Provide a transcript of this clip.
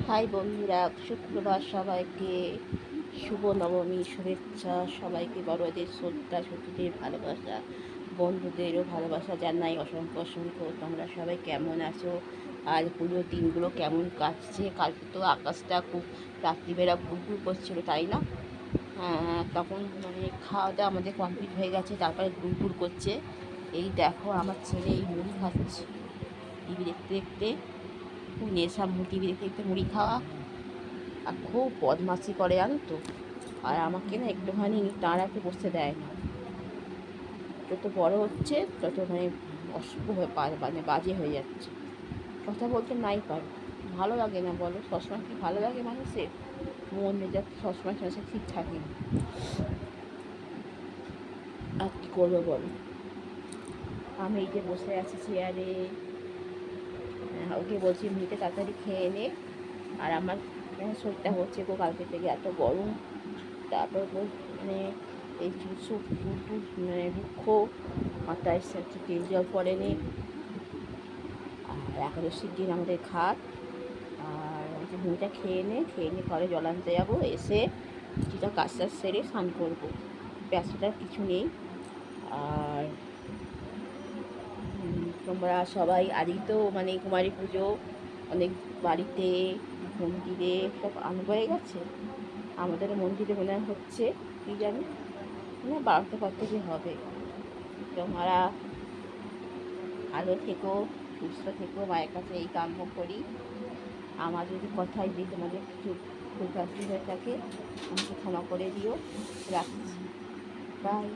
High বন্ধুরা, শুক্রবার সবাইকে শুভ নবমী শুভেচ্ছা। সবাইকে বড়দের শ্রদ্ধা, ছোটদের ভালোবাসা, বন্ধুদেরও ভালোবাসা জানাই অসংখ্য অসংখ্য। তোমরা সবাই কেমন আছো? আর পুজোর দিনগুলো কেমন কাটছে? কালকে তো আকাশটা খুব রাত্রিবেলা ঘুরঘুর করছিল, তাই না? হ্যাঁ, তখন মানে খাওয়া দাওয়া আমাদের কমপ্লিট হয়ে গেছে, তারপরে ঘুরঘুর করছে। এই দেখো আমার ছেলে এই মুড়ি খাচ্ছে টিভি দেখতে দেখতে। খুব নেশা টিভি দেখতে দেখতে মুড়ি খাওয়া, আর খুব বদমাশি করে জানো তো। আর আমাকে না একটুখানি দাঁড়াতে বসতে দেয় না। যত বড় হচ্ছে তত মানে অশুভ হয়ে মানে বাজে হয়ে যাচ্ছে। কথা বলতে নাই পারো, ভালো লাগে না বলো? সবসময় কি ভালো লাগে মানুষের? মন মেজাজ সবসময় মানুষের ঠিক থাকে না। আর কী করবো বলো? আমি এই যে বসে আছি চেয়ারে, ওকে বলছি মুড়িটা তাড়াতাড়ি খেয়ে নে। আর আমার শরীরটা হচ্ছে গো, কালকে থেকে এত গরম। তারপর মানে এই মানে রুক্ষ, মাথায় একটু তেল জল পড়েনি। আর একাদশীর দিন আমাদের খাট। আর যে মুড়িটা খেয়ে নিয়ে ঘরে জল আনতে যাবো, এসে কিছুটা কাজ টাজ সেরে স্নান করবো। ব্যস্ততার কিছু নেই। আর তোমরা সবাই, আজই তো মানে কুমারী পুজো, অনেক বাড়িতে মন্দিরে সব আনন্দ হয়ে গেছে। আমাদের মন্দিরে মনে হচ্ছে কী জানি, মানে 12টা পর থেকে হবে। তোমরা ভালো থেকো, সুস্থ থেকো, মায়ের কাছে এই কাম্য করি। আমার যদি কথায় যদি তোমাদের কিছু ভুলভ্রান্তি হয়ে থাকে আমাকে ক্ষমা করে দিও। রাখছি, বাই।